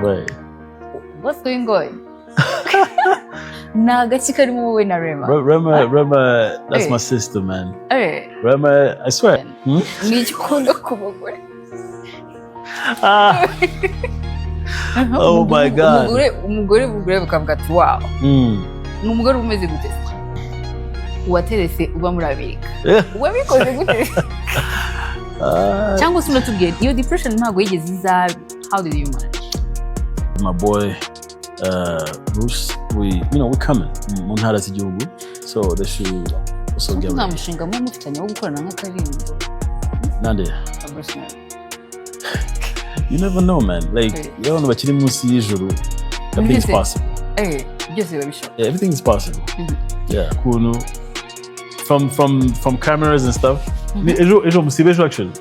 Wait. What's going on? Nagaki karimo wowe na Rema. Rema, that's my sister, man. Rema, I swear. Ni igikunda ku mugore. Oh my God. Umugore bukavuga ati wow. Ni umugore umeze gute? Waterese uba muri Amerika. Wabikoze gute? Cyangwa se unatubwiye iyo depression ntago yigeze iza. How did you manage? My boy Bruce, we coming mu ntara z'igihugu, so they should also get ready. Ntamushinga mu mufitanye wo gukorana nk'akaririmbo. Nande. Bruce Melodie. You never know, man. Like, you don't know what you're munsi y'ijuru. Everything's possible. Byose babishoboka. Yeah, everything is possible. Yeah, cool. From cameras and stuff. Ejo musibe actually.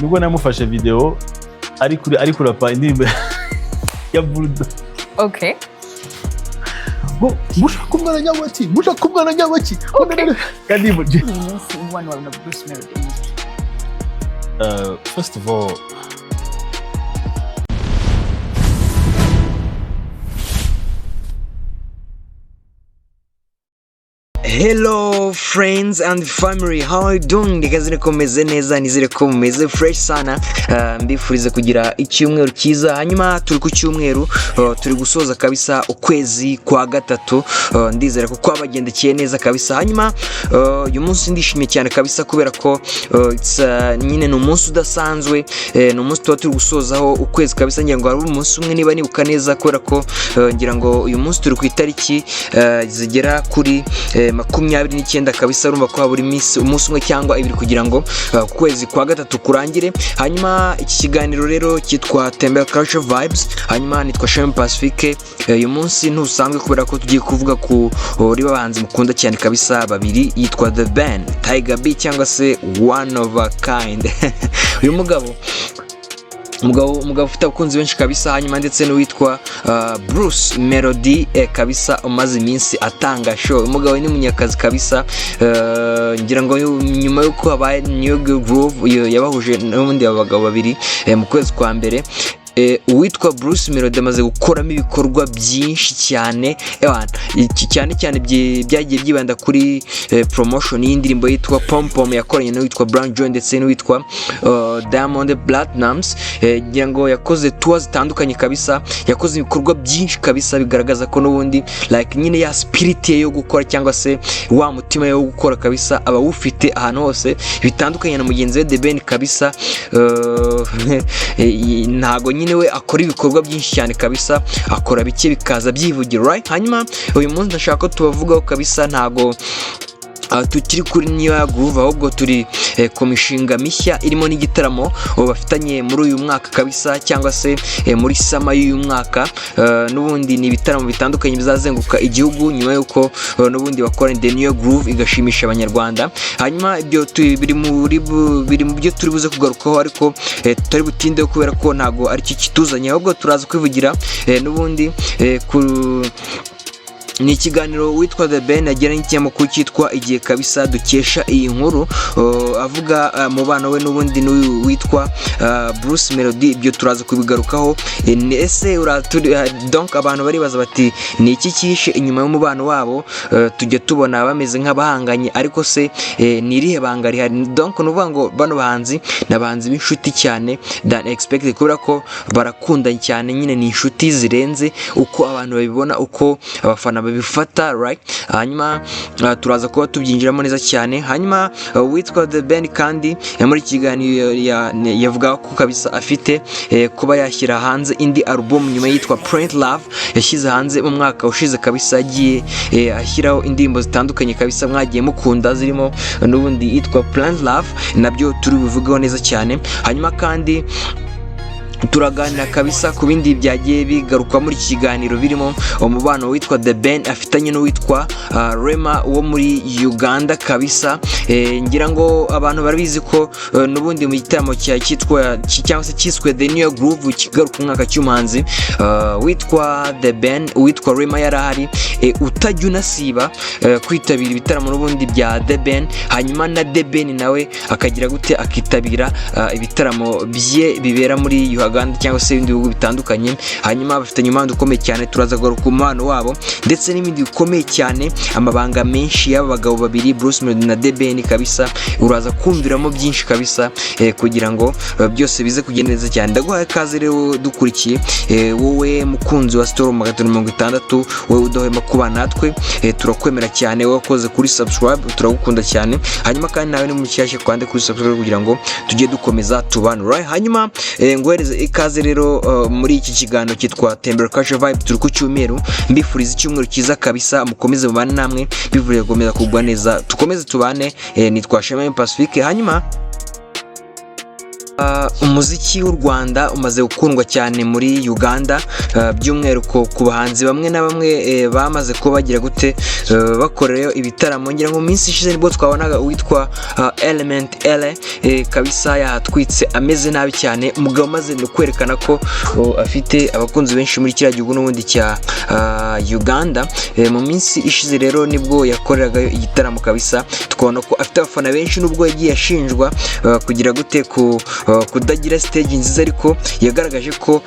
Nubwo namufashe video ari kurapa indirimbo yavuze. Okay. Mushaka kumwana nyabaki. Kandi one of Bruce Melodie. First of all, hello friends and family, how are you doing? Nigazire komeze neza, nizire ko mumeze fresh sana. Mbifurize kugira icyumweru cyiza. Hanyuma turi ku cyumweru, turi gusoza kabisa ukwezi kwa gatatu. Ndizera ko kwabagendekeye neza kabisa. Hanyuma uyu munsi ndishimye cyane kabisa kubera ko nyine ni umunsi udasanzwe, ni umunsi tuba turi gusozaho ukwezi kabisa. Ngira ngo hari umunsi umwe niba nibuka neza kubera ko ngira ngo uyu munsi turi ku itariki zigera kuri 29 kabisa. Urumva ko habura umunsi umwe cyangwa ibiri kugira ngo kwezi kwa gatatu kurangire. Hanyuma iki kiganiro rero cyitwa Tembe Culture Vibes. Hanyuma nitwa Shem Pacifique. Uyu munsi ntusanzwe kubera ko tugiye kuvuga ku bahanzi mukunda cyane kabisa babiri, yitwa The Band, Tiger B cyangwa se One of a Kind. Uyu mugabo ufite abakunzi benshi kabisa. Hanyuma ndetse n'uwitwa Bruce Melodie kabisa umaze iminsi atanga show. Umugabo ni munyakazi kabisa. Ngira ngo nyuma yuko habaye New Groove yabahuje n'ubundi abagabo babiri mu kwezi kwa mbere, uwitwa Bruce Melodie amaze gukoramo ibikorwa byinshi cyane. Cyane byagiye byibanda kuri promotion y'indirimbo yitwa Pom Pom yakoranye n'uwitwa Brown Joy ndetse n'uwitwa Diamond Platnumz. Ngira ngo yakoze tours zitandukanye kabisa, yakoze ibikorwa byinshi kabisa bigaragaza ko n'ubundi like nyine ya spirit yo gukora cyangwa se wa mutima yo gukora kabisa aba ufite ahantu hose bitandukanye na mugenzi we The Band kabisa. Ntago nyine we akora ibikorwa byinshi cyane kabisa, akora bike bikaza byivugira, right? Hanyuma uyu munsi ndashaka ko tubavugaho kabisa, ntago tukiri kuri New Groove ahubwo turi ku mishinga mishya irimo n'igitaramo bafitanye muri uyu mwaka kabisa, cyangwa se muri sama y'uyu mwaka. N'ubundi ni ibitaramo bitandukanye bizazenguka igihugu nyuma yuko n'ubundi bakora The New Groove igashimisha abanyarwanda. Hanyuma ibyo biri mu byo turi buze kugarukaho, ariko tutari butindeho kubera ko ntago ari cyo kituzanye, ahubwo turaza kwivugira n'ubundi ni ikiganiro witwa The Band agiranye n'ikinyamakuru cyitwa Igihe kabisa dukesha iyi nkuru, avuga mubano we n'ubundi n'uyu witwa Bruce Melodie. Ibyo turaza kubigarukaho. Ese donc abantu baribaza bati ni iki cyihishe inyuma y'umubano wabo? Tujya tubona bameze nk'abahanganye, ariko se ni irihe banga rihari? Donc nuvuga ngo bano bahanzi n'abahanzi b'inshuti cyane than expected, kubera ko barakundanye cyane, nyine ni inshuti zirenze uko abantu babibona, uko abafana babifata, right? Hanyuma turaza kuba tubyinjiramo neza cyane. Hanyuma witwa The Band kandi muri kiganiro yavuga ko kabisa afite kuba yashyira hanze indi album nyuma yitwa Print Love yashyize hanze mu mwaka ushize kabisa. Agiye ashyiraho indirimbo zitandukanye kabisa mwagiye mukunda, zirimo n'ubundi yitwa Print Love, nabyo turi bivugaho neza cyane. Hanyuma kandi turaganira kabisa ku bindi byagiye bigaruka muri iki kiganiro, birimo umubano witwa The Band afitanye n'uwitwa Rema wo muri Uganda kabisa. Ngira ngo abantu barabizi ko n'ubundi mu gitaramo cyitwa cyangwa se cyiswe The New Groove kigaruka umwaka cy'umuhanzi witwa The Band, witwa Rema yarahari. Utajya unasiba kwitabira ibitaramo n'ubundi bya The Band. Hanyuma na The Band nawe akagira gute akitabira ibitaramo bye bibera muri Uganda Uganda cyangwa se ibindi bihugu bitandukanye. Hanyuma bafitanye umubano ukomeye cyane, turaza kugaruka ku mubano wabo ndetse n'ibindi bikomeye cyane, amabanga menshi y'aba bagabo babiri Bruce Melodie na The Ben kabisa, uraza kumviramo byinshi kabisa kugira ngo byose bize kugenda neza cyane. Ndaguhaye kaze rero dukurikiye, wowe mukunzi wa Storm 160, wowe udahwema kuba natwe, turakwemera cyane, wakoze kuri subscribe, turagukunda cyane. Hanyuma kandi nawe ni mushyashye kwande kuri subscribe kugira ngo tujye dukomeza tubane, right? Hanyuma ngohereze ikaze rero muri iki kiganiro cyitwa Tembera Culture Vibe. Turi ku cyumweru, mbifuriza icyumweru cyiza kabisa, mukomeze mubane namwe, bivuriye gukomeza kugwa neza, tukomeze tubane. Nitwashema Pacifique. Hanyuma umuziki w'u Rwanda umaze gukundwa cyane muri Uganda, by'umwihariko ku bahanzi bamwe na bamwe bamaze kuba bagira gute bakoreyo ibitaramo. Ngira ngo minsi ishize nibwo twabonaga uwitwa Element L kabisa yahatwitse ameze nabi cyane, umugabo maze no kwerekana ko afite abakunzi benshi muri kiriya gihugu n'ubundi cya Uganda. Mu minsi ishize rero nibwo yakoreragayo igitaramo kabisa, tukabona ko afite abafana benshi, nubwo yagiye ashinjwa kugira gute kudagira stage nziza, ariko yagaragaje ko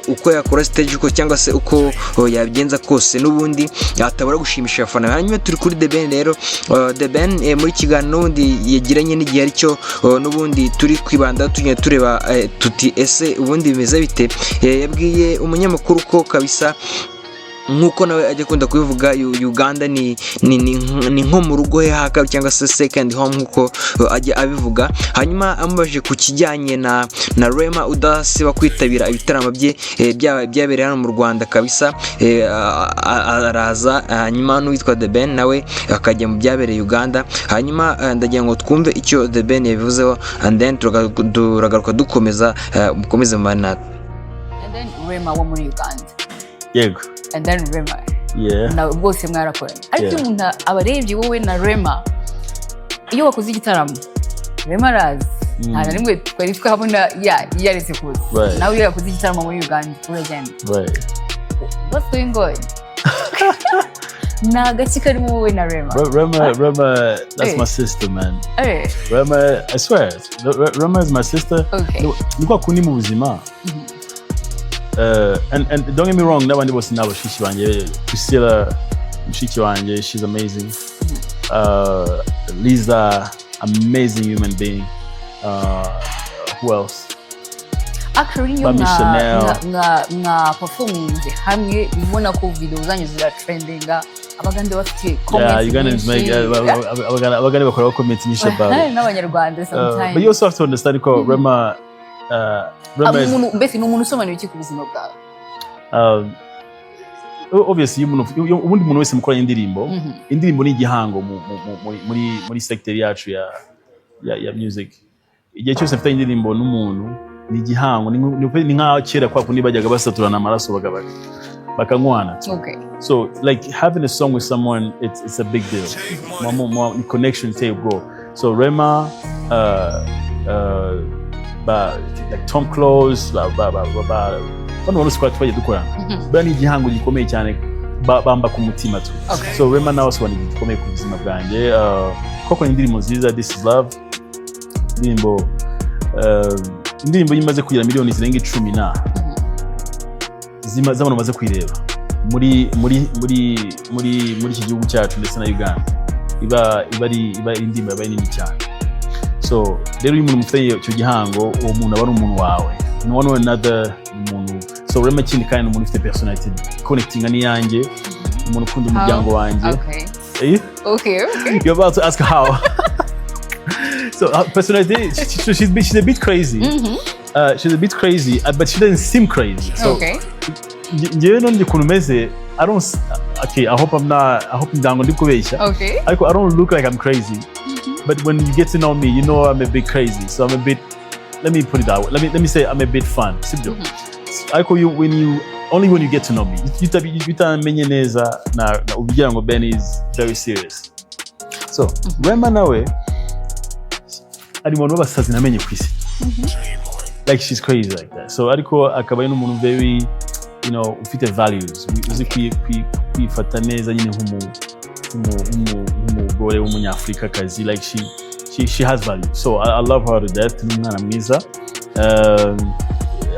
uko yakora stage uko cyangwa se uko yabigenza kose n'ubundi atabura gushimisha abafana. Hanyuma turi kuri The Ben rero, The Ben muri kiganiro n'ubundi yagiranye n'igihe aricyo n'ubundi turi kwibanda tugiye tureba tuti ese ubundi bimeze bite. Yabwiye umunyamakuru ko kabisa nkuko nawe ajya kunda kubivuga, Uganda ni nko mu rugo he haka cyangwa se second home nkuko ajya abivuga. Hanyuma amubajije ku kijyanye na Rema udasiba kwitabira ibitaramo bye byabereye hano mu Rwanda kabisa, araza. Hanyuma n'uwitwa The Ben nawe akajya mu byabereye Uganda. Hanyuma ndagira ngo twumve icyo The Ben yabivuzeho, and then turagaruka dukomeza mukomeze mubana. And then Rema wo muri Uganda. Yego. And then Rema. Yeah. Na bose mwarakoranye. Ariko umuntu abarebye wowe na Rema, iyo wakoze igitaramo Rema arazi, nta na rimwe twari twabona yaretse kuza. Nawe iyo yakoze igitaramo muri Uganda uragenda. Right. What's going on? Nagaki karimo wowe na Rema. Rema, that's my sister, man. Rema, I swear, Rema is my sister. Okay. Niko kundi mu buzima. And don't get me wrong, n'abandi bose nabo shishi banje, Priscilla mushiki wanje, she's amazing. Lisa, amazing human being. Who else? Actually you na performance hamwe ubona ko video zanyu zira trendinga, abagande bafite comments. Yeah, Ugandans make abagande bakora comments nyinshi about it. N'abanyarwanda sometimes. But you also have to understand ko Rema mbese ni umuntu usobanura iki ku buzima bwawe? Obviously ubundi muntu wese mukora indirimbo ni igihango muri sector yacu ya music. Igihe cyose afite indirimbo n'umuntu ni igihango, ni nka kera kwa kundi bajyaga basaturana amaraso bakanywana. Okay. So like having a song with someone, it's a big deal. More connection tape bro. So Rema, like Tom Close, bano wano squad twaje dukora. Bani igihango gikomeye cyane bamba ku mutima tu. So Rema nawe so wani gikomeye ku buzima bwanjye. Koko indirimbo nziza, This Is Love. Indirimbo yimaze kugira miliyoni zirenga 10 na z'abantu bamaze kwireba muri iki gihugu cyacu ndetse na Uganda. Iba indirimbo yabaye nini cyane. So rero uyu muntu mufite icyo gihango, uwo muntu aba ari umuntu wawe, no one another umuntu. So Rema kindi kandi umuntu ufite personality connecting ni yange, umuntu ukunda umuryango wanjye. Okay. You're about to ask how. So her personality, she's a bit crazy. She's a bit crazy, but she doesn't seem crazy. So njyewe none ukuntu meze, I hope I'm down ndi kubeshya. I don't look like I'm crazy. But when you get to know me, you know I'm a bit crazy. So I'm a bit, let me put it that way. Let me say I'm a bit fun. I call you when you get to know me. You menye neza na ubigira ngo Ben is very serious. So Rema nawe ari mu basazi namenye kwisi. Like she's crazy like that. So Ariko akaba n'umuntu very, ufite values. Uzi kwifata neza nyine nk'umugore w'umunyafrika kazi. Like she has value. So I love her to death. N'umwana mwiza.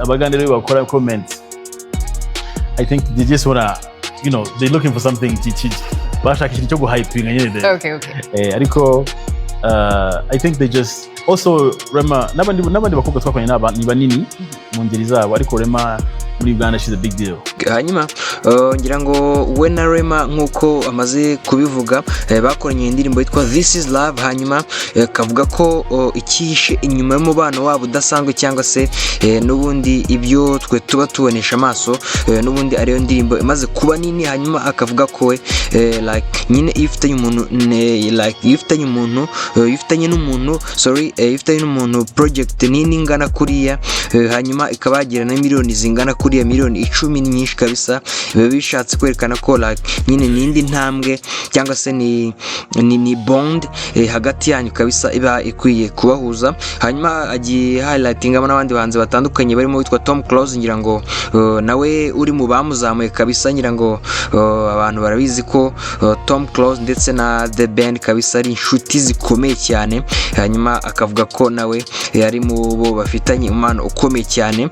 abaganira bakora comment, I think they just wanna, you know, they're looking for something bashaka ikintu cyo guhypinga nyine. Okay. Ariko I think they just also Rema n'abandi bakobwa twakoranye ni banini mu ngeri zabo, ariko Rema muri Uganda she's a big deal. Hanyuma ngira ngo we na Rema nkuko amaze kubivuga bakoranye indirimbo yitwa This is Love, hanyuma kavuga ko ikihishe inyuma y'umubano wabo udasanzwe cyangwa se n'ubundi ibyo twe tuba tubonesha amaso, n'ubundi ariyo ndirimbo imaze kuba nini. Hanyuma akavuga ko we like nyine ifitanye umuntu like ifitanye n'umuntu project nini ngana kuriya, hanyuma ikabagira na miliyoni zingana kuriya, miliyoni 10 nyinshi kabisa. Biba bishatse kwerekana ko like nyine nindi ntambwe cyangwa se ni bond hagati yanyu kabisa iba ikwiye kubahuza. Hanyuma agiye highlighting n'abandi bahanzi batandukanye barimo witwa Tom Close, ngira ngo nawe uri mu bamuzamuye kabisa. Ngira ngo abantu barabizi ko Tom Close ndetse na The Band kabisa ari inshuti zikomeye cyane. Hanyuma akavuga ko nawe yari mu bo bafitanye umano ukomeye cyane.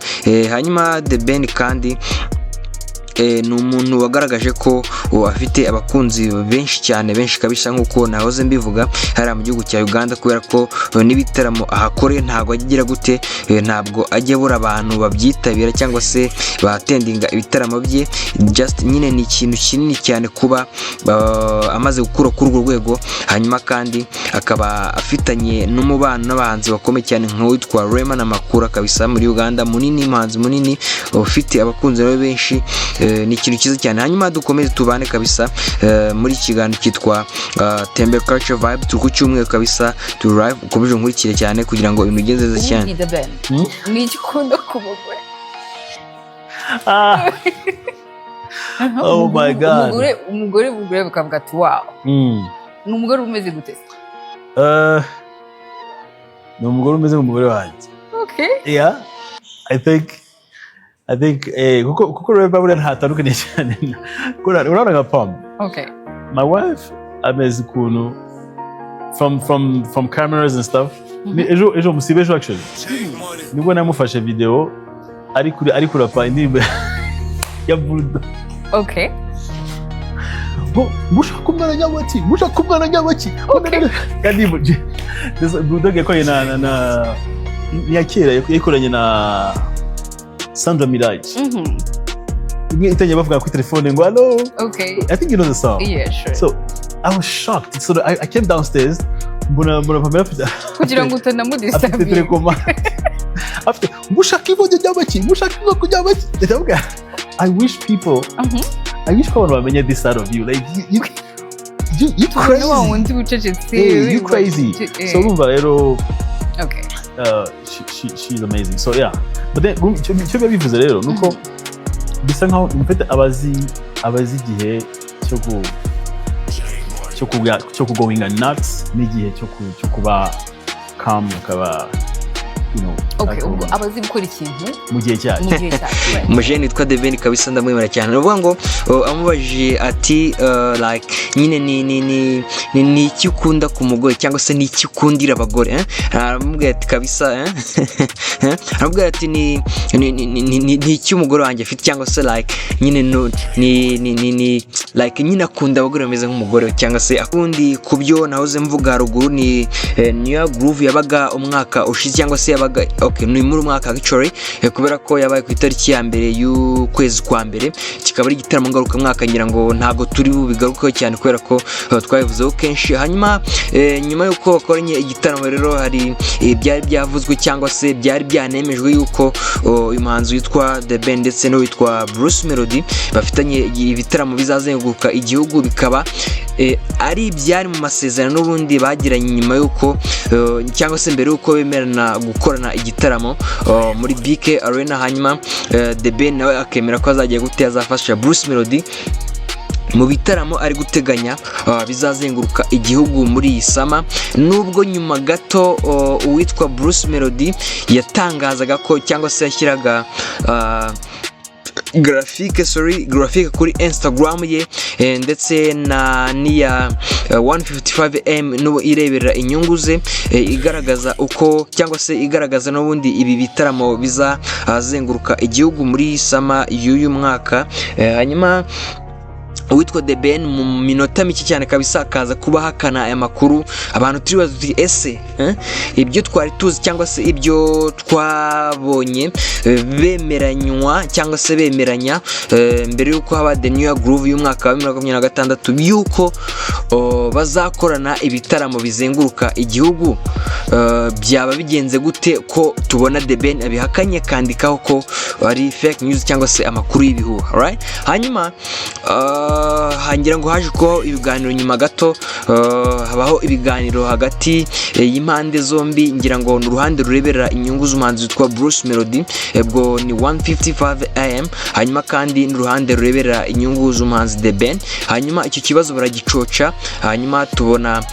Hanyuma The Band kandi ni umuntu wagaragaje ko afite abakunzi benshi cyane, benshi kabisa, nkuko nahoze mbivuga hari mu gihugu cya Uganda, kubera ko n'ibitaramo ahakore ntabwo agira gute, ntabwo ajya bura abantu babyitabira cyangwa se batendinga ibitaramo bye. Just nyine ni ikintu kinini cyane kuba amaze gukura kuri urwo rwego. Hanyuma kandi akaba afitanye n'umubano n'abahanzi bakomeye cyane nk'uwitwa Rema na Makura kabisa muri Uganda, munini, muhanzi munini ufite abakunzi benshi. Ni ikintu cyiza cyane. Hanyuma dukomeze tubane kabisa muri kiganiro cyitwa Tembe Culture Vibe, turi ku cyumweru kabisa, tu live, ukomeje nkurikire cyane kugira ngo ibintu bigenze neza cyane. Ni igikunda kumugore. Oh my god. Umugore bakavuga ati wow. Ni umugore umeze gute? Ni umugore umeze nk'umugore wanjye. Okay. Yeah. I think kuko Rema buriya ntatandukanye cyane. Urabona nka Pam. Okay. My wife ameze ukuntu from cameras and stuff. Ejo musibe ejo actually. Nibwo namufashe video ari kurapa indirimbo ya Burudo. Okay. Mushaka kumwana nyabaki. Kandi Burudo yakoye na yakera yakoranye na Sandra Mirage. Itanya bavuga kuri telefone ngo hello. Okay. I think you know the song. Yeah, sure. So I was shocked. So I came downstairs. Mbona Pamela kugira ngo utanamudisturb. After mushaka ibyo nyabaki. I wish people bamenye this side of you. Like you crazy. Hey, you crazy. So urumva rero. Okay. She's amazing. So yeah. But then icyo bivuze rero nuko bisa nkaho mfite abazi igihe cyo kugoinga nuts n'igihe cyo kuba calm, akaba okay, abazi gukora ikintu mu gihe cyacu. Umujene witwa The Band kabisa ndamwemera cyane. Uvuga ngo amubajije ati like nyine ni iki ukunda ku mugore cyangwa se ni iki ukundira abagore, aramubwira ati kabisa aramubwira ati ni iki umugore wanjye afite, cyangwa se like nyine ni like nyine akunda abagore bameze nk'umugore, cyangwa se akundi ku byo nahoze mvuga haruguru ni New Groove yabaga umwaka ushize, cyangwa se yabaga okay ni muri umwaka actually, kubera ko yabaye ku itariki ya mbere y'ukwezi kwa mbere, kikaba ari igitaramo ngaruka mwaka. Ngira ngo ntabwo turi bubigarukaho cyane kubera ko twabivuzeho kenshi. Hanyuma nyuma y'uko bakoranye igitaramo rero hari byari byavuzwe cyangwa se byari byanemejwe yuko uyu muhanzi witwa The Band ndetse n'uwitwa Bruce Melodie bafitanye ibitaramo bizazenguruka igihugu, bikaba ari ibyari mu masezerano n'ubundi bagiranye nyuma y'uko cyangwa se mbere y'uko bemerana gukorana igitaramo muri BK Arena. Hanyuma The Band nawe akemera ko azagiye gute azafasha Bruce Melodie mu bitaramo ari guteganya bizazenguruka igihugu muri iyi sama. Nubwo nyuma gato uwitwa Bruce Melodie yatangazaga ko cyangwa se yashyiraga graphique kuri Instagram ye ndetse na niya 155M no irebera inyungu ze igaragaza uko cyangwa se igaragaza n'ubundi ibi bitaramo bizazenguruka igihugu muri sama y'uyu mwaka. Hanyuma uwitwa The Ben mu minota mike cyane kabisa akaza kuba hakana aya makuru abantu turibaza tuti ese ibyo twari tuzi cyangwa se ibyo twabonye bemeranywa cyangwa se bemeranya mbere yuko haba The New Year Groove y'umwaka wa 2026 yuko bazakorana ibitaramo bizenguruka igihugu, byaba bigenze gute ko tubona The Ben abihakanye kandikaho ko ari fake news cyangwa se amakuru y'ibihuha, right? Hanyuma hangira ngo haje ko ibiganiro nyuma gato habaho ibiganiro hagati y'impande zombi, ngira ngo n'uruhande rurebera inyungu z'umuhanzi witwa Bruce Melodie ubwo ni 155am, hanyuma kandi n'uruhande rurebera inyungu z'umuhanzi The Ben. Hanyuma icyo kibazo baragicoca, hanyuma tubona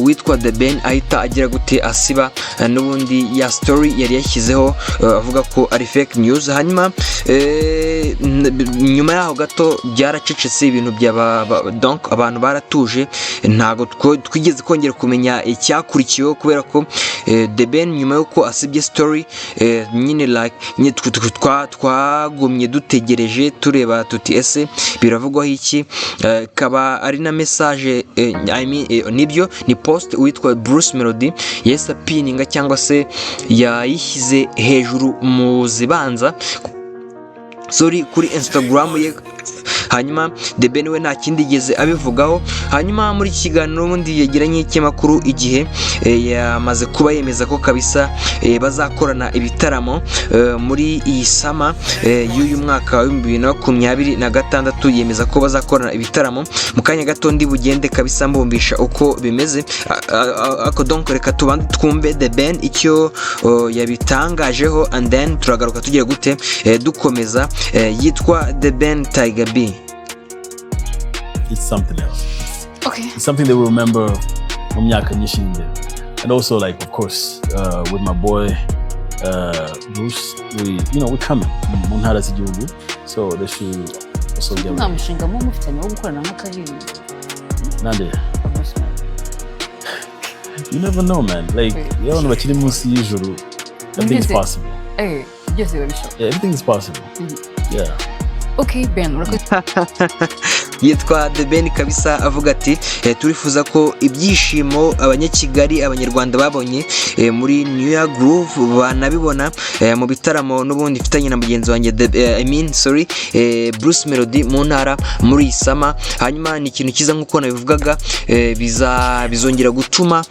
witwa The Ben ahita agira gute asiba n'ubundi ya story yari yashyizeho avuga ko ari fake news. Hanyuma nyuma yaho gato byaracecetse ibintu donc abantu baratuje, ntago twigeze kongera kumenya icyakurikiyeho kubera ko The Ben nyuma yuko asibye story nyine like twagumye dutegereje tureba tuti ese biravugwaho iki. Kaba ari na message nibyo ni post witwa Bruce Melodie yesa pininga cyangwa se yayishyize hejuru mu zibanza kuri Instagram ye. Hanyuma The Ben we nta kindi yigeze abivugaho. Hanyuma muri kiganiro ubundi yagiranye ikinyamakuru Igihe yamaze kuba yemeza ko kabisa bazakorana ibitaramo muri iyi sama y'uyu mwaka wa 2026, yemeza ko bazakorana ibitaramo. Mu kanya gato ndi bugende kabisa mbumbisha uko bimeze, ako donc reka tubande twumve The Ben icyo yabitangajeho and then turagaruka tugiye gute dukomeza. Yitwa The Ben Tiger B. It's something else. Okay. It's something they will remember mu myaka nyinshi imbere. And also like of course with my boy Bruce, we're coming mu ntara z'igihugu, so they should also get nta mushinga mu mufitanye wo gukorana nk'akaririmbo nande. You never know, man. Like abantu bakiri munsi y'ijuru, everything is possible. Byose biba bishoboka. Yeah, everything is possible. Yeah. Okay, Ben, yitwa The Ben kabisa avuga ati turifuza ko ibyishimo abanyakigali abanyarwanda babonye muri New Year Groove banabibona mu bitaramo n'ubundi mfitanye na mugenzi wanjye Bruce Melodie mu ntara muri Isama. Hanyuma ni ikintu kiza nk'uko nabivugaga, bizongera gutuma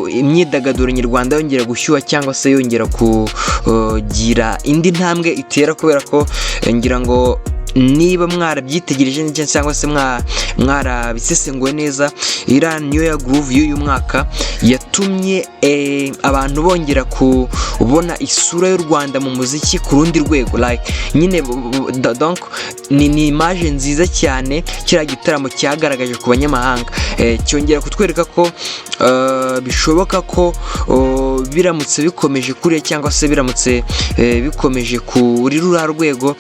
imyidagaduro nyarwanda yongera gushyuha cyangwa se yongera kugira indi ntambwe itera, kubera ko ngira ngo niba mwarabyitegereje cyangwa se mwarabisesenguye neza, ira New Year Groove y'uyu mwaka yatumye abantu bongera kubona isura y'u Rwanda mu muziki ku rundi rwego, like nyine donc ni image nziza cyane kiriya gitaramo cyagaragaje ku banyamahanga, cyongera kutwereka ko bishoboka ko biramutse bikomeje kuriya cyangwa se biramutse bikomeje kuri rura rwego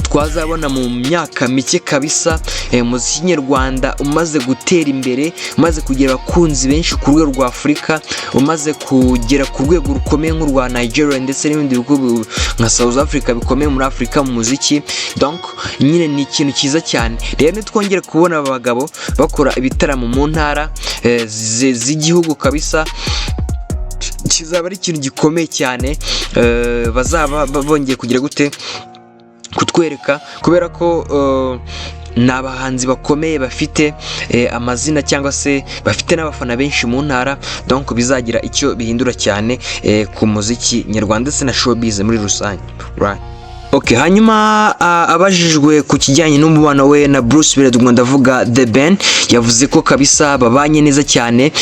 twazabona mu myaka mike kabisa muziki nyarwanda umaze gutera imbere, umaze kugira abakunzi benshi ku rwego rwa Afurika, umaze kugera ku rwego rukomeye nk'urwa Nigeria ndetse n'ibindi bihugu nka South Africa bikomeye muri Afurika mu muziki. Donc nyine ni ikintu cyiza cyane. Rero nitwongera kubona aba bagabo bakora ibitaramo mu ntara z'igihugu kabisa, kizaba ari ikintu gikomeye cyane, bazaba bongeye kugira gute kutwereka, kubera ko ni abahanzi bakomeye bafite amazina cyangwa se bafite n'abafana benshi mu ntara, donc bizagira icyo bihindura cyane ku muziki nyarwanda ndetse na showbiz muri rusange, right? Okay, hanyuma abajijwe ku kijyanye n'umubano we na Bruce Melodie, ndavuga The Ben, yavuze ko kabisa babanye neza cyane,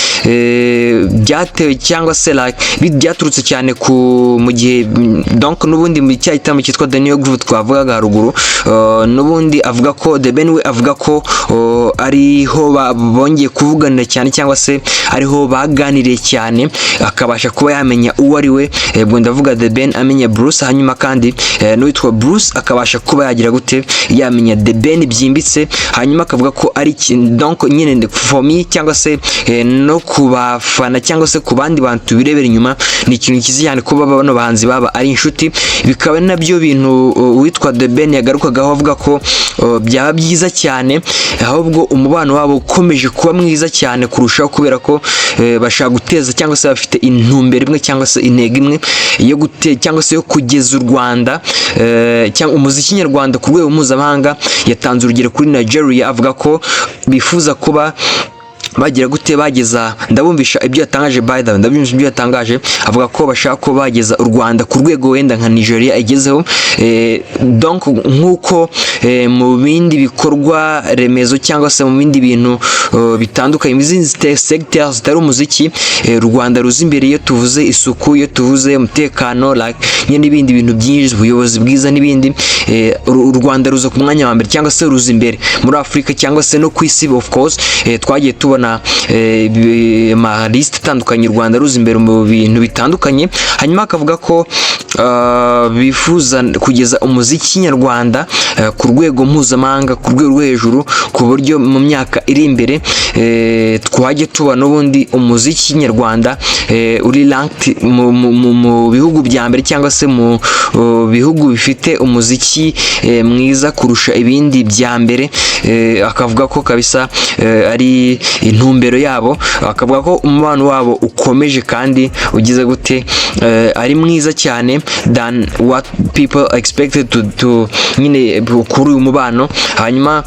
byatewe cyangwa se like byaturutse cyane ku mu gihe donc nubundi mu cyahitamo cyitwa The New Groove twavugaga haruguru, nubundi avuga ko The Ben we avuga ko ariho bongeye kuvuganira cyane cyangwa se ariho baganiriye cyane, akabasha kuba yamenya uwo ari we, ubwo ndavuga The Ben amenya Bruce, hanyuma kandi n'uwitwa Bruce akabasha kuba yagira gute yamenya The Ben byimbitse, hanyuma akavuga ko ari donc nyine for me cyangwa se no kubafana cyangwa se ku bandi bantu birebera inyuma, ni ikintu kizi cyane kuba bano bahanzi baba ari inshuti, bikaba nabyo bintu witwa The Ben yagarukagaho avuga ko byaba byiza cyane, ahubwo umubano wabo ukomeje kuba mwiza cyane kurushaho, kubera ko bashaka guteza cyangwa se bafite intumbero imwe cyangwa se intego imwe yo guteza cyangwa se yo kugeza u Rwanda cyangwa umuziki nyarwanda ku rwego mpuzamahanga. Yatanze urugero kuri Nigeria avuga ko bifuza kuba bagira gute bageza, ndabumvisha ibyo yatangaje by the way, ndabumvisha ibyo yatangaje, avuga ko bashaka ko bageza u Rwanda ku rwego wenda nka Nigeria igezeho, donc nkuko mu bindi bikorwa remezo cyangwa se mu bindi bintu bitandukanye mu zindi sectors zitari umuziki, u Rwanda ruzi imbere iyo tuvuze isuku, iyo tuvuze umutekano, like n'ibindi bintu byinshi, ubuyobozi bwiza n'ibindi, u Rwanda ruza ku mwanya wa mbere cyangwa se ruzi imbere muri Afrika cyangwa se no ku isi. Of course twagiye tubona ma list atandukanye, u Rwanda ruzi imbere mu bintu bitandukanye. Hanyuma akavuga ko bifuza kugeza umuziki nyarwanda ku rwego mpuzamahanga, ku rwego rwo hejuru, ku buryo mu myaka iri imbere twajye tubona ubundi umuziki nyarwanda uri ranked mu bihugu bya mbere cyangwa se mu bihugu bifite umuziki mwiza kurusha ibindi bya mbere. Akavuga ko kabisa ari intumbero yabo, akavuga ko umubano wabo ukomeje kandi ugize gute ari mwiza cyane than what people expected to nyine kuri uyu mubano. Hanyuma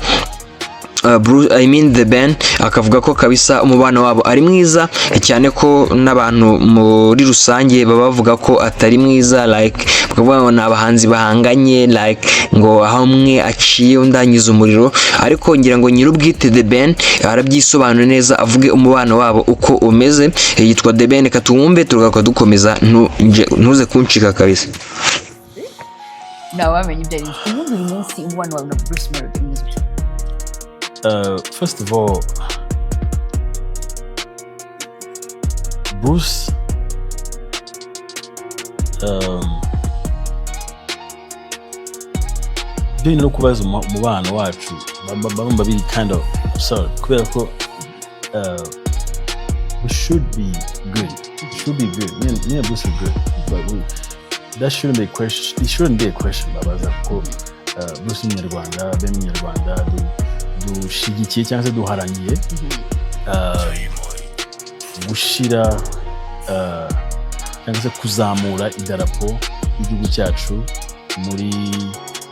The Ben akavuga ko kabisa umubano wabo ari mwiza cyane, ko n'abantu muri rusange baba bavuga ko atari mwiza, like bakavuga ngo n'abahanzi bahanganye, like ngo aho umwe aciye undi anyuze umuriro, ariko ngira ngo nyir'ubwite The Ben arabyisobanura neza avuge umubano wabo uko umeze. Yitwa The Ben, katumwumve tugaruka dukomeza, ntuze kuncika kabisa. Nawe wamenye ibyo ari ubundi uyu munsi umubano wawe na Bruce Melodie umeze ute? First of all, Bruce, byo no kubaza umubano wacu barumva biri kind of absurd, kubera ko we should be good. Me and Bruce are good, but that shouldn't be a question. It shouldn't be a question. Babaza ko Bruce ni Nyarwanda, Ben ni Nyarwanda, dushigikiye cyangwa se duharaniye gushira cyangwa se kuzamura idarapo y'igihugu cyacu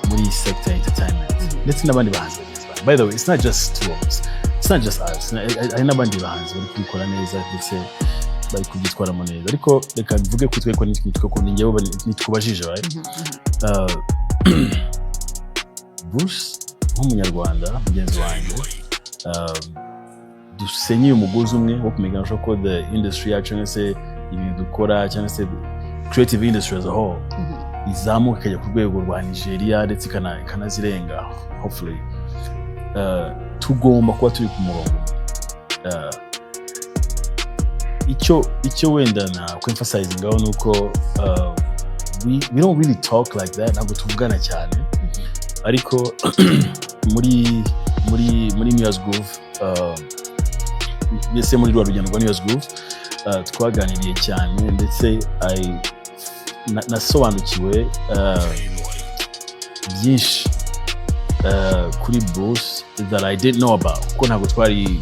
muri sector entertainment ndetse n'abandi bahanzi. By the way, it's not just two of us, it's not just us, hari n'abandi bahanzi bari kubikora neza ndetse bari kubyitwaramo neza, ariko reka mvuge ko tweko nitwe ningewe nitwubajije, right? Bruce nk'umunyarwanda mugenzi wanjye, dusenyeye umugozi umwe wo kumenyesha ko the industry yacu cyangwa se ibintu dukora cyangwa se creative industry as a whole izamuka ikajya ku rwego rwa Nigeria ndetse ikanazirenga hopefully. Tugomba kuba turi ku murongo. Icyo wenda na emphasize ngaho nuko we don't really talk like that, ntabwo tuvugana cyane, ariko muri News Groove, mbese muri rwa rugendo rwa News Groove twaganiriye cyane ndetse nasobanukiwe byinshi kuri Bruce that I didn't know about, kuko ntabwo twari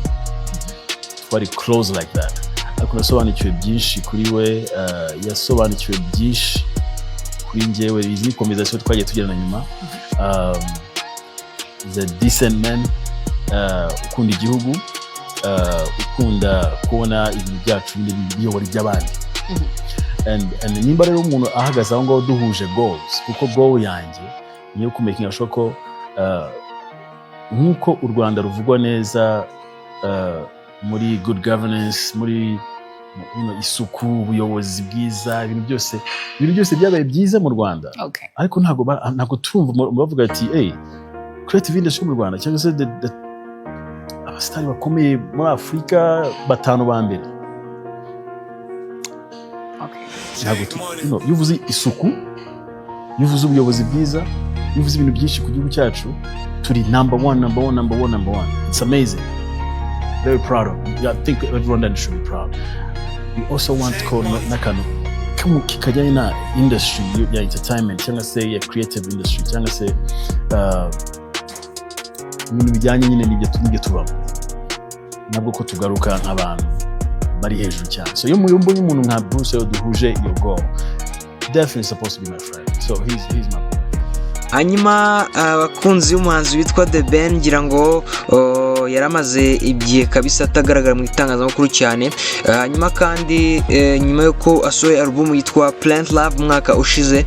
close like that, ariko nasobanukiwe byinshi kuri we, yasobanukiwe byinshi kuri njyewe. Izi conversation twagiye tugirana nyuma. The decent man, ukunda igihugu, ukunda kubona ibintu byacu biyobora iby'abandi. and nimba rero umuntu ahagaze aho ngaho duhuje goals kuko goal yanjye niyo kumakinga sure ko nkuko u Rwanda ruvugwa neza muri good governance, muri isuku, ubuyobozi bwiza, ibintu byose byabaye byiza mu Rwanda. Ariko ntago turumva bavuga ati creative industry mu Rwanda cyangwa se abasitari bakomeye muri Afurika batanu ba mbere. Yuvuze isuku, yuvuze ubuyobozi bwiza, yuvuze ibintu byinshi ku gihugu cyacu, turi number one. It's amazing. Very proud of it. I think everyone should be proud. We also want to nakano kikajyanye na industry ya entertainment cyangwa se ya creative industry cyangwa se ibintu bijyanye nyine n'ibyo tubamo, nabwo ko tugaruka nk'abantu bari hejuru cyane. So iyo mbonye umuntu nka Bruce duhuje iyo goal, definitely supposed to be my friend. So he's my boy. Hanyuma abakunzi y'umuhanzi witwa The Ben ngira ngo yaramaze igihe kabisa atagaragara mu itangazamakuru cyane. Hanyuma kandi nyuma yuko asohoye album yitwa Plant Love mwaka ushize,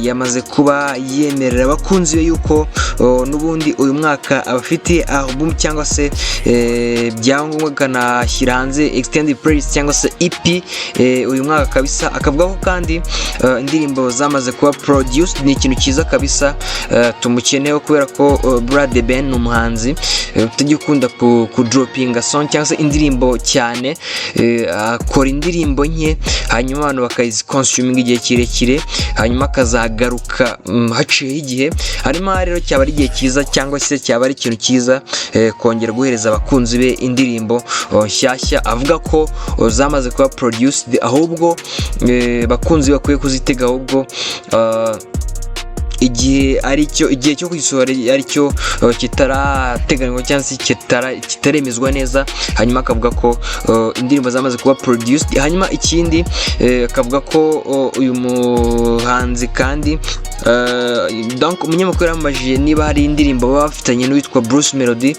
yamaze kuba yemerera abakunzi be yuko n'ubundi uyu mwaka abafite album cyangwa se byangombwa kanashyira hanze extended playlist cyangwa se EP uyu mwaka kabisa. Akavuga ko kandi indirimbo zamaze kuba produced, ni ikintu cyiza kabisa. Tumukeneyeho kubera ko The Ben ni umuhanzi utajya ukunda ku dropping song cyangwa se indirimbo cyane, akora indirimbo nke hanyuma abantu bakaziconsuming igihe kirekire hanyuma akazagaruka haciyeho igihe. Hanyuma rero cyaba ari igihe cyiza cyangwa se cyaba ari ikintu cyiza kongera guhereza abakunzi be indirimbo nshyashya. Avuga ko zamaze kuba produced, ahubwo bakunzi bakwiye kuzitega, ahubwo igihe cyo kuzisohora aricyo kitarateganywa cyangwa se kitaremezwa neza. Hanyuma akavuga ko indirimbo zamaze kuba produced. Hanyuma ikindi akavuga ko uyu muhanzi kandi donc umunyamakuru yamubajije niba hari indirimbo baba bafitanye n'uwitwa Bruce Melodie,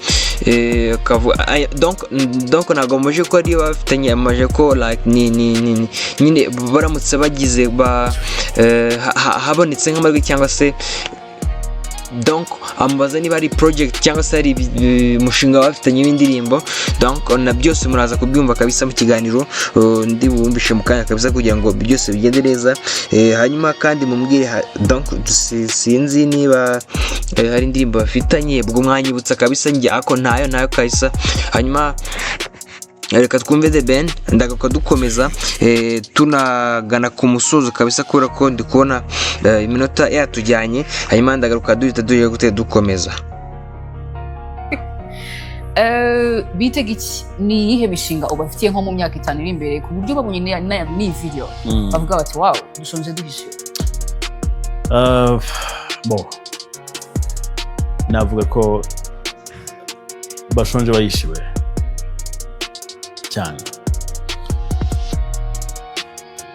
donc ntabwo amubajije ko ariyo bafitanye, amubajije ko like nyine baramutse bagize habonetse nk'amajwi cyangwa se donc amubaza niba ari project cyangwa se ari umushinga bafitanye w'indirimbo. Donc na byose muraza kubyumva kabisa mu kiganiro ndi bumvishe mu kanya kabisa kugira ngo byose bigende neza. Hanyuma kandi mumubwire donc sinzi niba hari indirimbo bafitanye, bwo mwanyibutsa kabisa njye ako nayo kabisa. Hanyuma reka twumve The Ben ndagako dukomeza tunagana ku musozo kabisa kubera ko ndi kubona iminota yatujyanye. Hanyuma ndagaruka duhita gute dukomeza. Bitega iki ni iyihe mishinga ubafitiye nko mu myaka 5 iri imbere ku buryo babonye ni video bavuga bati wow dushonje duhishe? Navuga ko bashonje bayishiwe cyane.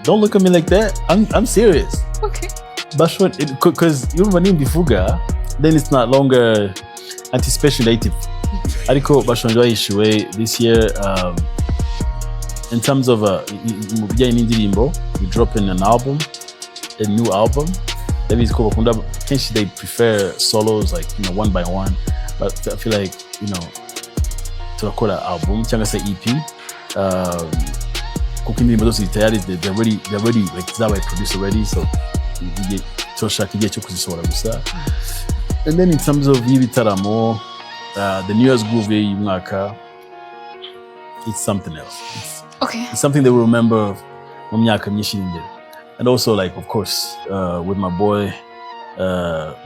Don't look at me like that. I'm serious. Okay. Because urumva nimbivuga then it's not longer anticipation native. Ariko bashonje bayishiwe this year in terms of mu bijyanye n'indirimbo, we dropping an album, a new album. That means ko bakunda kenshi they prefer solos like one by one, but I feel like turakora album cyangwa se EP. Kuko indirimbo zose zitayari they're ready like zabaye produced already, so turashaka igihe cyo kuzisohora gusa. And then in terms of ibitaramo, the New Year's groove y'uyu mwaka, it's something else. It's something they will remember mu myaka myinshi imbere. And also like of course with my boy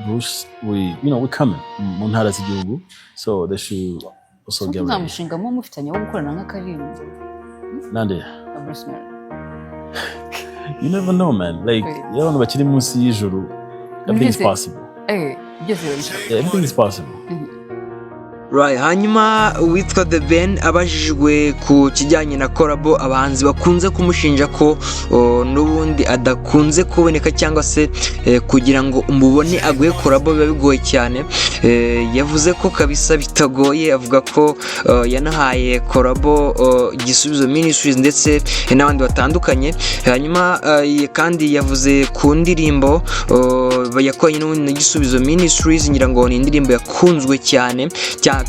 Bruce, we coming mu ntara z'igihugu, so they should also get ready. Mushinga mu mufitanye wo gukorana nk'akarimbo nande Bruce Melodie. You never know, man. Like y'abantu bakiri munsi y'ijuru, everything is possible. Everything is possible. Right, hanyuma witwa The Ben abajijwe ku kijyanye na collabo abahanzi bakunze kumushinja ko n'ubundi adakunze kuboneka cyangwa se kugira ngo umubone aguhe collabo biba bigoye cyane. Yavuze ko kabisa bitagoye, avuga ko yanahaye collabo Gisubizo Ministries ndetse n'abandi batandukanye. Hanyuma kandi yavuze ku ndirimbo yakoranye n'ubundi na Gisubizo Ministries, ngira ngo ni indirimbo yakunzwe cyane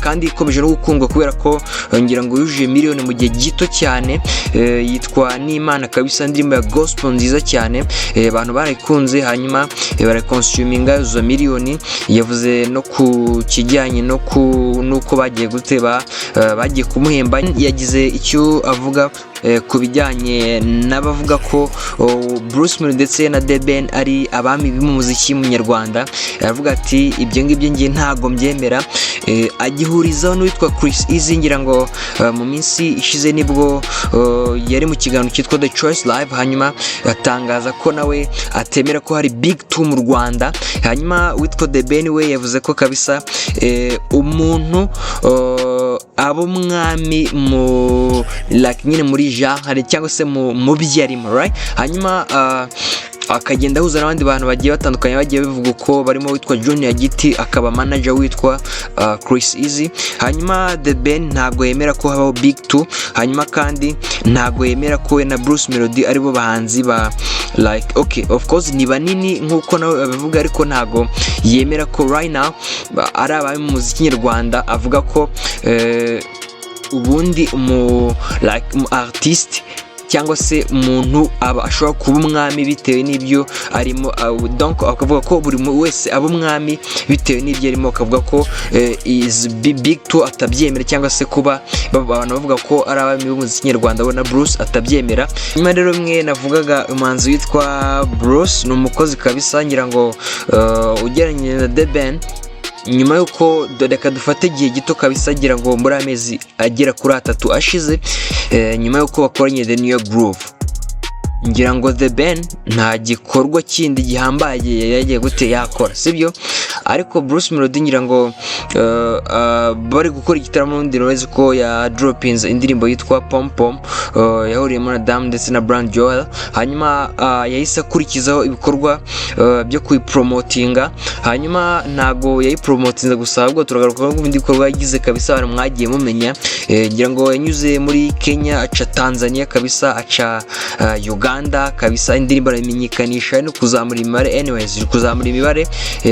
kandi ikomeje no gukundwa kubera ko ngira ngo yujuje miliyoni mu gihe gito cyane. Yitwa N'Imana kabisa, indirimbo ya gospel nziza cyane, abantu barayikunze hanyuma barakonsuminga izo miliyoni. Yavuze no ku kijyanye nuko bagiye guteba bagiye kumuhemba. Yagize icyo avuga ku bijyanye n'abavuga ko Bruce Melodie ndetse na The Ben ari abami b'umuziki mu Nyarwanda. Aravuga ati ibyo ngibyo ngiye ntago mbyemera. Agihurizaho n'uwitwa Chris Easy, ngira ngo mu minsi ishize nibwo yari mu kiganiro cyitwa The Choice Live, hanyuma atangaza ko nawe atemera ko hari Big 2 mu Rwanda. Hanyuma witwa The Ben we yavuze ko kabisa umuntu abo mwami mu nyine muri genre cyangwa se mu byarimo, right? Hanyuma akagenda ahuza n'abandi bantu bagiye batandukanye bagiye bivuga ko barimo witwa Junior Giti, akaba manager witwa Chris Easy. Hanyuma The Ben ntago yemera ko habaho Big 2, hanyuma kandi ntago yemera ko we na Bruce Melodie aribo bahanzi ba okay of course ni banini nkuko nawe abivuga, ariko ntago yemera ko right now ari abami mu muziki nyarwanda. Avuga ko ubundi mu artist cyangwa se umuntu aba ashobora kuba umwami bitewe n'ibyo arimo, donc akavuga ko buri wese aba umwami bitewe n'ibyo arimo. Akavuga ko is Big 2 atabyemera cyangwa se kuba abantu bavuga ko ari abami b'umuziki nyarwanda we na Bruce atabyemera. Nyuma rero mwe navugaga umuhanzi witwa Bruce ni umukozi kabisa, ngira ngo ugereranyije na The Ben nyuma yuko reka dufate igihe gito kabisa, agira ngo muri amezi agera kuri 3 ashize nyuma yuko bakoranye The New Groove. Ngira ngo The Ben nta gikorwa kindi gihambaye yagiye gute yakora, sibyo? Ariko Bruce Melodie ngira ngo bari gukora igitaramo n'undi ko ya dropinze indirimbo yitwa Pom Pom, yahuriye muri Adam ndetse na Brand Joel. Hanyuma yahise akurikizaho ibikorwa byo kuyipromotinga. Hanyuma ntago yayipromotinze gusa, ahubwo turagaruka ku bindi bikorwa yagize kabisa abantu mwagiye mumenya. Ngira ngo yanyuze muri Kenya, aca Tanzania kabisa, aca Uganda kabisa. Indirimbo aramenyekanisha no kuzamura imibare, anyways kuzamura imibare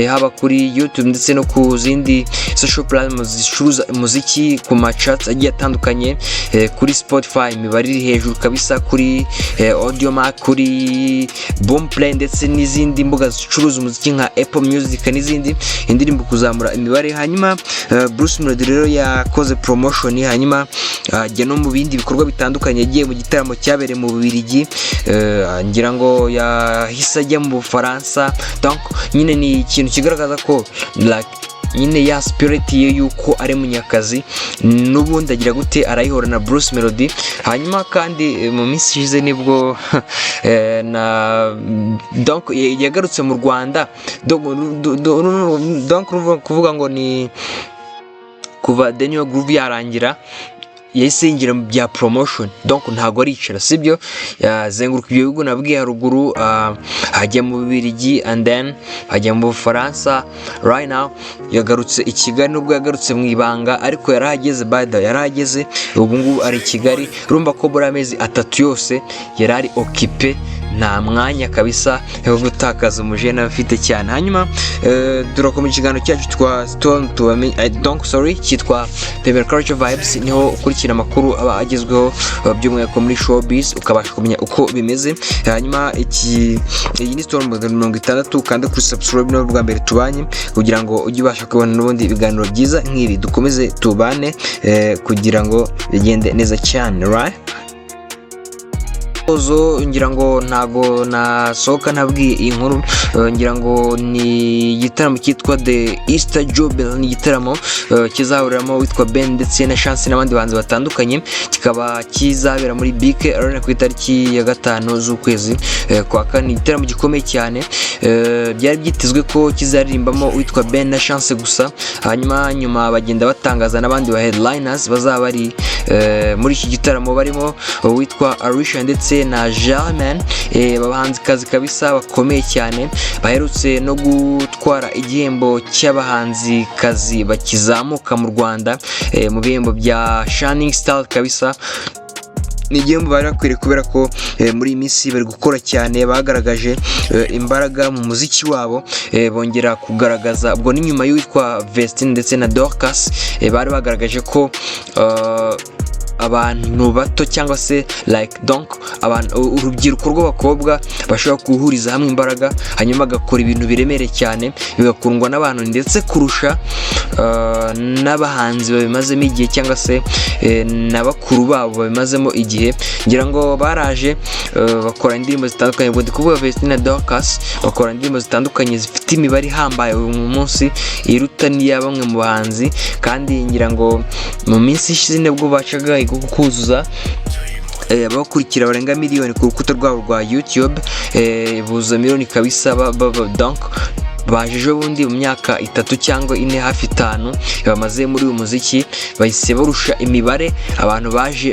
haba kuri YouTube ndetse no ku zindi social platforms zicuruza umuziki ku machat agiye atandukanye. Kuri Spotify imibare iri hejuru kabisa, kuri Audiomack, kuri Boomplay ndetse n'izindi mbuga zicuruza umuziki nka Apple Music n'izindi. Indirimbo kuzamura imibare. Hanyuma Bruce Melodie rero yakoze promotion, hanyuma ajya no mu bindi bikorwa bitandukanye. Yagiye mu gitaramo cyabereye mu Bubiligi, ngira ngo yahise ajya mu Bufaransa. Donc nyine ni ikintu kigaragaza ko nyine ya spirit ye yuko ari munyakazi n'ubundi agira gute arayihora na Bruce Melodie. Hanyuma kandi mu minsi ishize nibwo donc yagarutse mu Rwanda. Donc kuvuga ngo ni kuva The New Groove yarangira yahise yinjira mu bya promotion, donc ntago aricara, sibyo? Yazenguruka ibyo bihugu nabwiye haruguru, hajya mu Bubiligi and then hajya mu Bufaransa. Right now yagarutse i Kigali, nubwo yagarutse mu ibanga ariko yarahageze, yarahageze. Ubu ngubu ari i Kigali. Urumva ko buri amezi 3 yose yarari occupé, nta mwanya kabisa yo gutakaza umujene afite cyane. Hanyuma durakomeje ikiganiro cyacu cyitwa The Culture Vibes, niho ukurikira amakuru aba agezweho by'umwihariko muri showbiz ukabasha kumenya uko bimeze. Hanyuma iyi ni Storm 60, kandi kuri subscribe no bwa mbere tubanye kugira ngo ujye ubasha kubona n'ubundi ibiganiro byiza nk'ibi. Dukomeze tubane kugira ngo bigende neza cyane, right? Ngira ngo ntago nasohoka ntabwiye iyi nkuru. Ngira ngo ni igitaramo cyitwa The Easter Jubilee, ni igitaramo kizahuriramo witwa Ben ndetse na Chance n'abandi banzi batandukanye. Kikaba kizabera muri BK Arena ku itariki ya 5 z'ukwezi kwa kane. Igitaramo gikomeye cyane, byari byitezwe ko kizaririmbamo witwa Ben na Chance gusa. Hanyuma nyuma bagenda batangaza n'abandi ba headliners bazaba bari muri iki gitaramo, barimo uwitwa Ariko ndetse na Germain, abahanzikazi kabisa bakomeye cyane baherutse no gutwara igihembo cy'abahanzikazi bakizamuka mu Rwanda mu bihembo bya Shining Star kabisa. Ni igihembo bari bakwiriye kubera ko muri iyi minsi bari gukora cyane, bagaragaje imbaraga mu muziki wabo, bongera kugaragaza ubwo n'inyuma y'uwitwa Vestine ndetse na Dorcas, bari bagaragaje ko abantu bato cyangwa se urubyiruko rw'abakobwa bashobora guhuriza hamwe imbaraga hanyuma bagakora ibintu biremereye cyane bigakundwa n'abantu ndetse kurusha n'abahanzi babimazemo igihe cyangwa se na bakuru babo babimazemo igihe. ngira ngo baraje bakora indirimbo zitandukanye, ubwo ndi kuvuga Vestine na Dorcas, bakora indirimbo zitandukanye zifite imibare ihambaye uyu munsi iruta n'iya bamwe mu bahanzi, kandi ngira ngo mu minsi ishize nibwo bacaga kuzuza abakurikira barenga miliyoni ku rukuta rwabo rwa YouTube, buza miliyoni kabisa donc baje ejo bundi mu myaka 3 cyangwa 4 hafi 5 bamaze muri uyu muziki, bahise barusha imibare abantu baje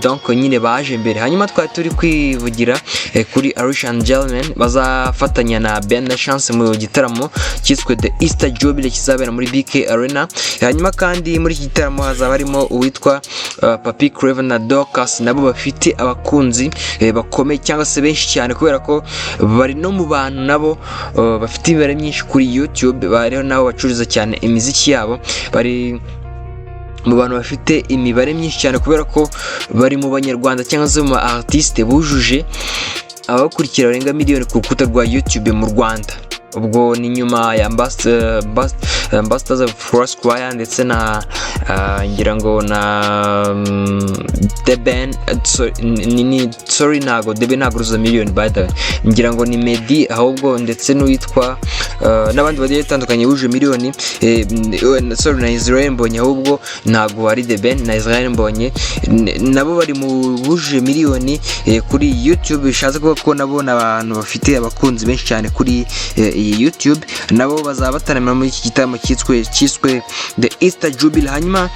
donc nyine baje mbere. Hanyuma twari turi kwivugira kuri Ariko and Germain bazafatanya na Ben na Chance mu gitaramo cyiswe The Easter Jubilee kizabera muri BK Arena. Hanyuma kandi muri iki gitaramo hazaba harimo uwitwa Papi Craven na Dorcas, nabo bafite abakunzi bakomeye cyangwa se benshi cyane kubera ko bari no mu bantu nabo bafite imibare myinshi kuri YouTube, bariho nabo bacururiza cyane imiziki yabo, bari mu bantu bafite imibare myinshi cyane kubera ko bari mu banyarwanda cyangwa se mu artiste bujuje abakurikira barenga miliyoni ku rukuta rwa YouTube mu Rwanda. Ubwo ni nyuma ya Ambassadors of Foursquare ndetse na ngira ngo na The Ben, sorry ntago The Ben ntago ruza miliyoni by the way, ngira ngo ni Medi ahubwo ndetse n'uwitwa n'abandi bagiye batandukanye buje miliyoni, sorry na Israel Mbonye ahubwo ntago ari The Ben na Israel Mbonye, nabo bari mu buje miliyoni kuri YouTube. Bishatse kuvuga ko nabo n'abantu bafite abakunzi benshi cyane kuri YouTube, nabo bazaba bataramira muri iki gitaramo cyiswe The Easter Jubilee. Hanyuma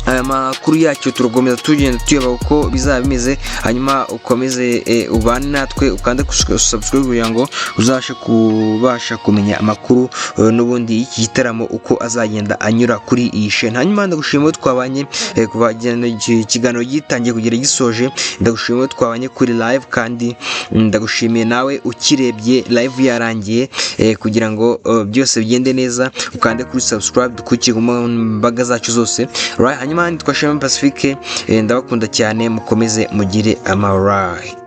aya makuru yacyo turagomeza tugenda tuyaba uko bizaba bimeze, hanyuma ukomeze ubane natwe ukande subscribe kugira ngo uzashe kubasha kumenya amakuru n'ubundi y'iki gitaramo uko azagenda anyura kuri iyi chaîne. Hanyuma ndagushimiye twabanye kuva ikiganiro gitangiye kugera gisoje, ndagushimiye twabanye kuri live, kandi ndagushimiye nawe ukirebye live yarangiye kugira ngo byose bigende neza ukande kuri subscribe dukurikire mu mbaga zacu zose, right? Hanyuma twashema Pacifique, ndabakunda cyane, mukomeze mugire amahoro.